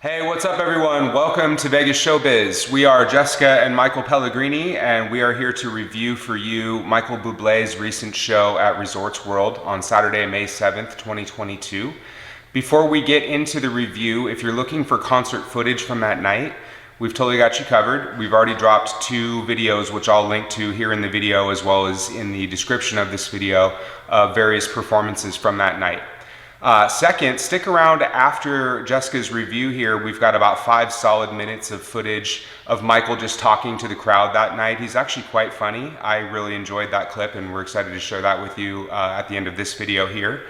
Hey, what's up everyone? Welcome to Vegas Showbiz. We are Jessica and Michael Pellegrini, and we are here to review for you Michael Bublé's recent show at Resorts World on Saturday, May 7th, 2022. Before we get into the review, if you're looking for concert footage from that night, we've totally got you covered. We've already dropped 2 videos, which I'll link to here in the video as well as in the description of this video, of various performances from that night. Second, stick around after Jessica's review here. We've got about 5 solid minutes of footage of Michael just talking to the crowd that night. He's actually quite funny. I really enjoyed that clip and we're excited to share that with you at the end of this video here.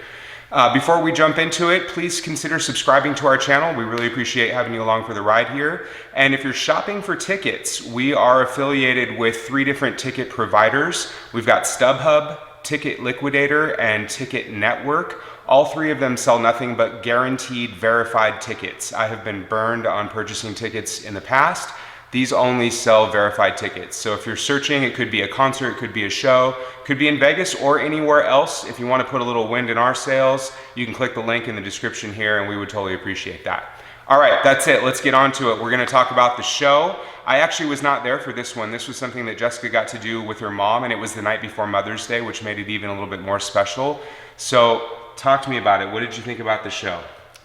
Before we jump into it, please consider subscribing to our channel. We really appreciate having you along for the ride here. And if you're shopping for tickets, we are affiliated with 3 different ticket providers. We've got StubHub, Ticket Liquidator, and Ticket Network. All 3 of them sell nothing but guaranteed verified tickets. I have been burned on purchasing tickets in the past. These only sell verified tickets. So if you're searching, it could be a concert, it could be a show, could be in Vegas or anywhere else. If you want to put a little wind in our sails, you can click the link in the description here and we would totally appreciate that. All right, that's it. Let's get on to it. We're going to talk about the show. I actually was not there for this one. This was something that Jessica got to do with her mom, and it was the night before Mother's Day, which made it even a little bit more special. So talk to me about it. What did you think about the show?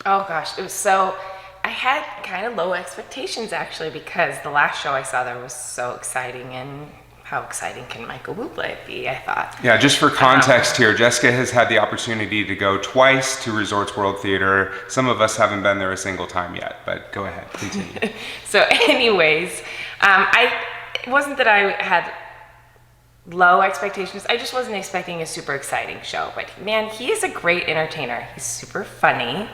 Oh gosh, I had kind of low expectations actually, because the last show I saw there was so exciting, and how exciting can Michael Bublé be, I thought. Yeah, just for context here, Jessica has had the opportunity to go twice to Resorts World Theater. Some of us haven't been there a single time yet, but go ahead, continue. So anyways, it wasn't that I had low expectations. I just wasn't expecting a super exciting show, but man, he is a great entertainer. He's super funny.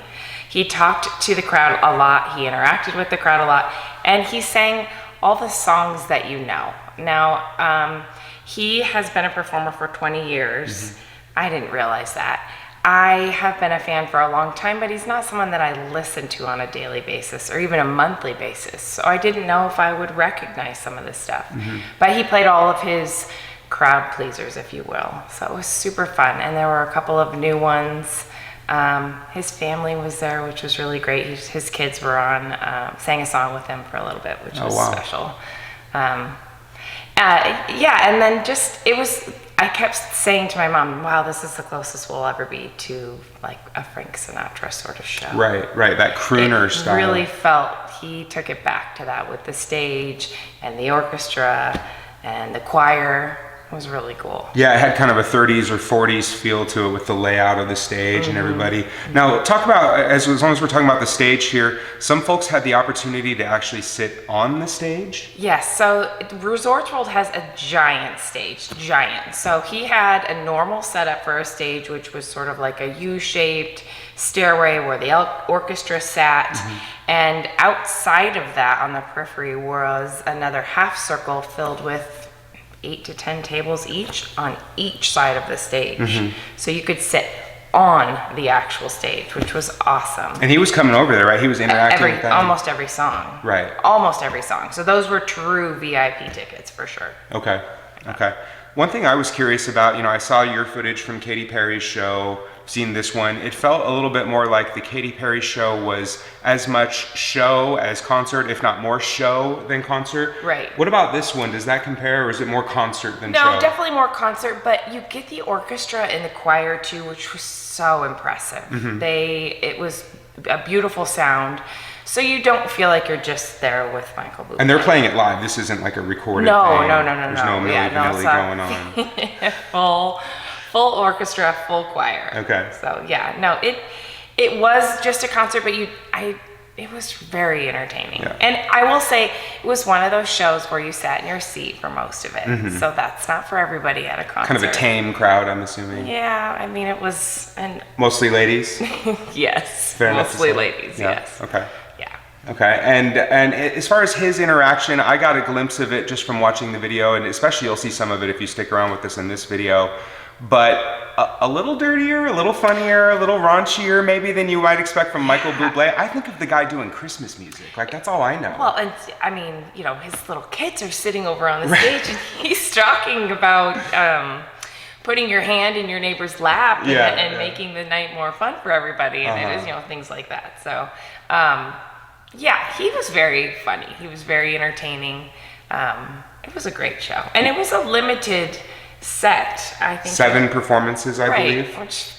He talked to the crowd a lot. He interacted with the crowd a lot, and he sang all the songs that you know. Now, he has been a performer for 20 years. Mm-hmm. I didn't realize that. I have been a fan for a long time, but he's not someone that I listen to on a daily basis or even a monthly basis. So I didn't know if I would recognize some of this stuff. Mm-hmm. But he played all of his crowd pleasers, if you will. So it was super fun. And there were a couple of new ones. His family was there, which was really great. His kids were on, sang a song with him for a little bit, which was special. Yeah, and then I kept saying to my mom, wow, this is the closest we'll ever be to like a Frank Sinatra sort of show. Right, that crooner style. Really felt he took it back to that with the stage and the orchestra and the choir. It was really cool. Yeah, it had kind of a 30s or 40s feel to it with the layout of the stage and everybody. Now, talk about, as long as we're talking about the stage here, some folks had the opportunity to actually sit on the stage? Yes, so Resorts World has a giant stage, giant. So he had a normal setup for a stage, which was sort of like a U-shaped stairway where the orchestra sat. And outside of that, on the periphery, was another half circle filled with 8 to 10 tables each on each side of the stage. So you could sit on the actual stage, which was awesome. And he was coming over there, right? He was interacting with them? Almost every song. Right. Almost every song. So those were true VIP tickets for sure. Okay. One thing I was curious about, I saw your footage from Katy Perry's show, seen this one. It felt a little bit more like the Katy Perry show was as much show as concert, if not more show than concert. Right. What about this one? Does that compare, or is it more concert than show? No, definitely more concert, but you get the orchestra and the choir too, which was so impressive. It was a beautiful sound. So you don't feel like you're just there with Michael Bublé. And they're playing it live. This isn't like a recorded thing. No. There's no milli-vanilli going on. Full orchestra, full choir. Okay. So yeah, no, it was just a concert, but it was very entertaining. Yeah. And I will say, it was one of those shows where you sat in your seat for most of it. So that's not for everybody at a concert. Kind of a tame crowd, I'm assuming. Yeah, I mean, it was... Mostly ladies? Yes, Fair mostly ladies, yeah. yes. Okay. Okay, and as far as his interaction, I got a glimpse of it just from watching the video, and especially you'll see some of it if you stick around with us in this video. But a little dirtier, a little funnier, a little raunchier maybe than you might expect from Michael Bublé. I think of the guy doing Christmas music. Like, that's all I know. Well, and I mean, his little kids are sitting over on the stage and he's talking about putting your hand in your neighbor's lap and making the night more fun for everybody. And it is, things like that. So, Yeah, he was very funny. He was very entertaining. It was a great show. And it was a limited set, I think. 7 performances, I believe. Which,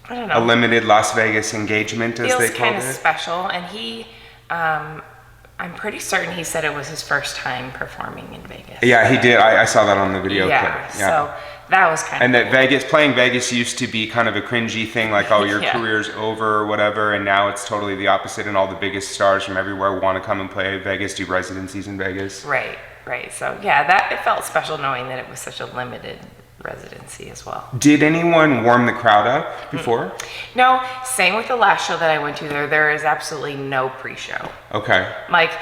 I don't know. A limited Las Vegas engagement, as they Feels called kind of it. special. And he, I'm pretty certain he said it was his first time performing in Vegas. Yeah, he did. I saw that on the video clip. So that was kind and of that playing Vegas used to be kind of a cringy thing, like, oh, your career's over or whatever, and now it's totally the opposite, and all the biggest stars from everywhere want to come and play Vegas, do residencies in Vegas. Right. So yeah, it felt special knowing that it was such a limited residency as well. Did anyone warm the crowd up before? No, same with the last show that I went to. There is absolutely no pre-show. Okay. Like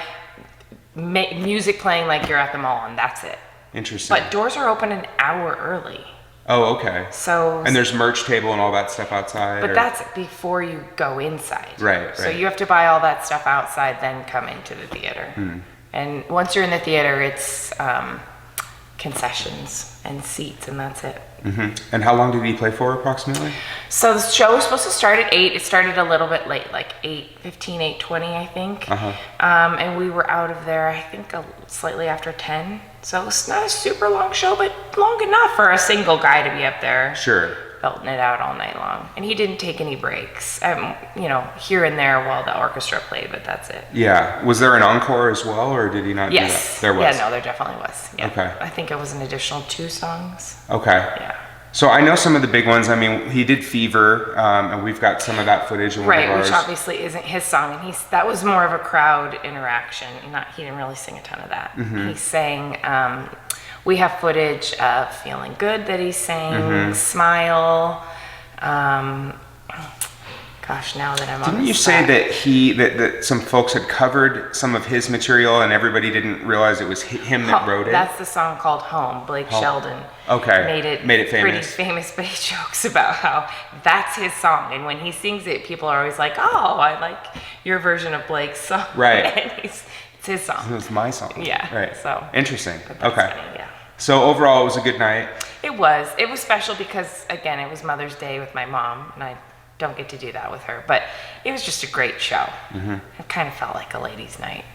music playing like you're at the mall, and that's it. Interesting. But doors are open an hour early. Oh, okay. So and there's merch table and all that stuff outside. But that's before you go inside. Right. So you have to buy all that stuff outside, then come into the theater. And once you're in the theater, it's concessions and seats, and that's it. And how long did he play for, approximately? So the show was supposed to start at 8. It started a little bit late, like 8:15, 8:20, I think. And we were out of there, I think, slightly after 10. So it's not a super long show, but long enough for a single guy to be up there. Sure. Belting it out all night long. And he didn't take any breaks, here and there while the orchestra played, but that's it. Yeah. Was there an encore as well, or did he not do that? There was. Yeah, no, there definitely was. Yeah. Okay. I think it was an additional 2 songs. Okay. Yeah. So I know some of the big ones. I mean, he did Fever, and we've got some of that footage in one of ours. Which obviously isn't his song, and that was more of a crowd interaction. He didn't really sing a ton of that. He sang. We have footage of Feeling Good that he sang, Smile. Gosh, now that I'm on Didn't you say that some folks had covered some of his material and everybody didn't realize it was him that wrote it? That's the song called Home. Blake Sheldon made it famous. Pretty famous, but he jokes about how that's his song. And when he sings it, people are always like, oh, I like your version of Blake's song. Right. And it's his song. It was my song. Yeah. Right. So interesting. That's Okay. funny, yeah. So overall, it was a good night. It was special because, again, it was Mother's Day with my mom, and I don't get to do that with her. But it was just a great show. It kind of felt like a ladies' night.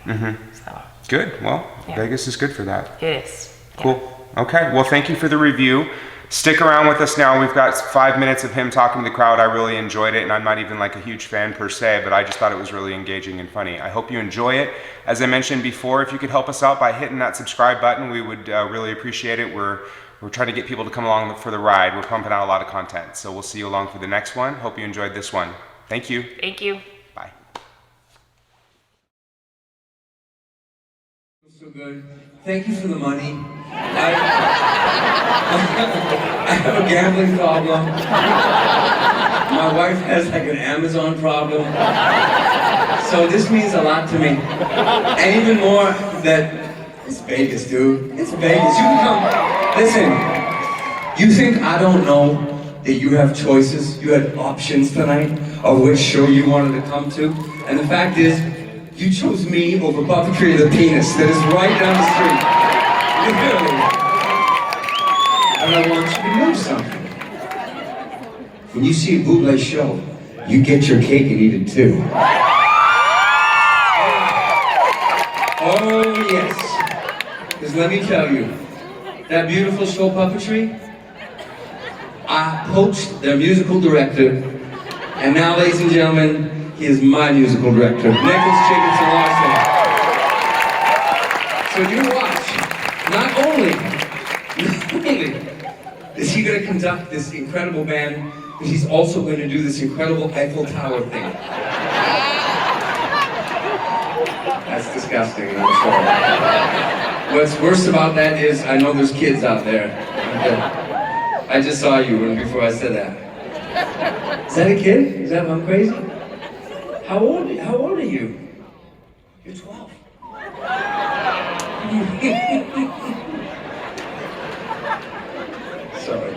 So Good. Well, Vegas is good for that. it is. Yeah. Cool. Okay. Well, thank you for the review. Stick around with us now. We've got 5 minutes of him talking to the crowd. I really enjoyed it, and I'm not even like a huge fan per se, but I just thought it was really engaging and funny. I hope you enjoy it. As I mentioned before, if you could help us out by hitting that subscribe button, we would really appreciate it. We're trying to get people to come along for the ride. We're pumping out a lot of content, so we'll see you along for the next one. Hope you enjoyed this one. Thank you. Thank you. Bye. So good. Thank you for the money. I have a gambling problem. My wife has like an Amazon problem. So this means a lot to me. And even more that it's Vegas, dude. It's Vegas. You can come. Listen, you think I don't know that you have choices? You had options tonight of which show you wanted to come to? And the fact is, you chose me over puppetry of the penis that is right down the street. Literally. And I want you to know something. When you see a Bublé show, you get your cake and eat it too. Oh yes. Because let me tell you, that beautiful show puppetry, I poached their musical director, and now, ladies and gentlemen, he is my musical director, Nicholas Jacobson Larson. So you watch, not only is he going to conduct this incredible band, but he's also going to do this incredible Eiffel Tower thing. That's disgusting, I'm sorry. What's worse about that is, I know there's kids out there. I just saw you before I said that. Is that a kid? Is that, I'm crazy? How old are you? You're 12. Sorry.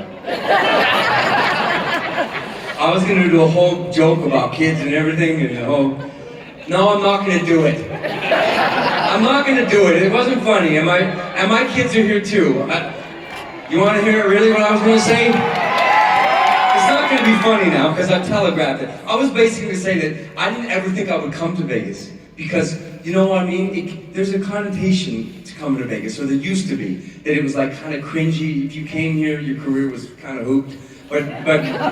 I was gonna do a whole joke about kids and everything, and no, I'm not gonna do it. I'm not gonna do it. It wasn't funny. And my kids are here too. You want to hear really what I was gonna say? It's not going to be funny now because I've telegraphed it. I was basically going to say that I didn't ever think I would come to Vegas. Because, you know what I mean? There's a connotation to coming to Vegas, or there used to be, that it was like kind of cringy. If you came here, your career was kind of hooped. But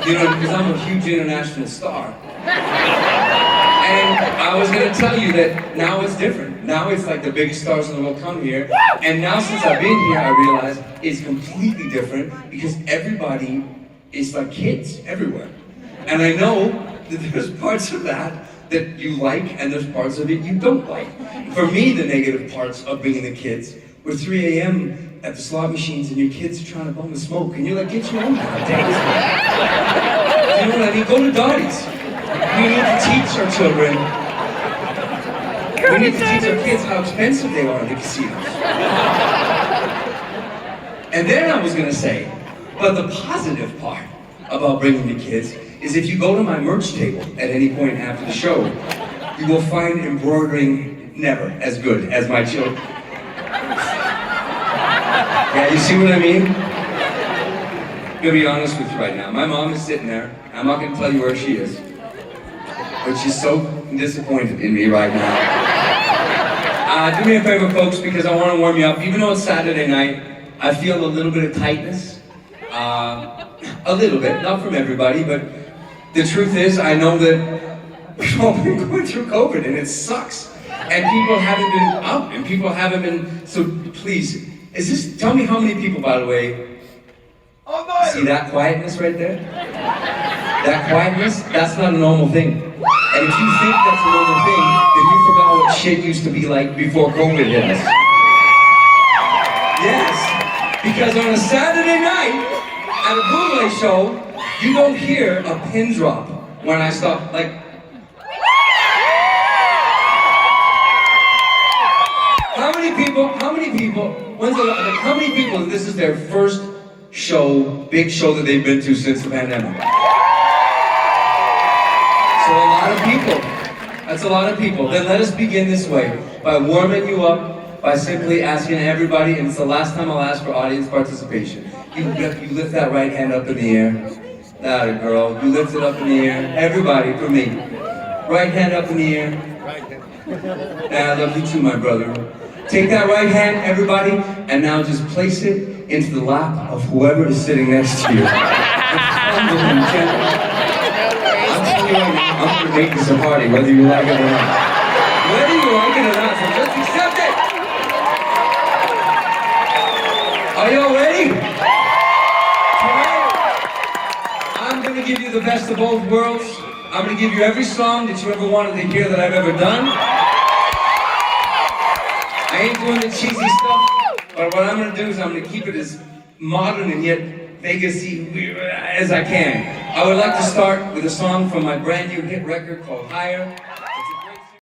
you know, because I'm a huge international star. And I was gonna tell you that now it's different. Now it's like the biggest stars in the world come here. And now since I've been here, I realize it's completely different because everybody is like kids everywhere. And I know that there's parts of that you like and there's parts of it you don't like. For me, the negative parts of being the kids were 3 a.m. at the slot machines and your kids are trying to bum the smoke and you're like, get your own goddamn. You know what I mean? Go to Dottie's. We need to teach our children. We need to teach our kids how expensive they are in the casinos. And then I was gonna say, but the positive part about bringing the kids is if you go to my merch table at any point after the show, you will find embroidering never as good as my children. Yeah, you see what I mean? I'm gonna be honest with you right now. My mom is sitting there. I'm not gonna tell you where she is. But she's so disappointed in me right now. Do me a favor, folks, because I want to warm you up. Even though it's Saturday night, I feel a little bit of tightness. A little bit, not from everybody, but the truth is, I know that we've all been going through COVID and it sucks. And people haven't been up, and people haven't been, so please, tell me how many people, by the way, see that quietness right there? That quietness, that's not a normal thing. And if you think that's a normal thing, then you forgot what shit used to be like before COVID hit us. Yes, because on a Saturday night, at a Bublé show, you don't hear a pin drop when I stop, like... How many people, this is their first show, big show that they've been to since the pandemic? So a lot of people. That's a lot of people. Then let us begin this way, by warming you up, by simply asking everybody, and it's the last time I'll ask for audience participation. You lift that right hand up in the air. That a girl. You lift it up in the air. Everybody, for me. Right hand up in the air. And I love you too, my brother. Take that right hand, everybody, and now just place it into the lap of whoever is sitting next to you. I'm telling you right now, I'm gonna make this a party, whether you like it or not. Whether you like it or not, so just accept it! Are y'all ready? Tonight, I'm gonna give you the best of both worlds. I'm gonna give you every song that you ever wanted to hear that I've ever done. I ain't doing the cheesy stuff, but what I'm gonna do is I'm gonna keep it as modern and yet Vegas-y as I can. I would like to start with a song from my brand new hit record called Higher.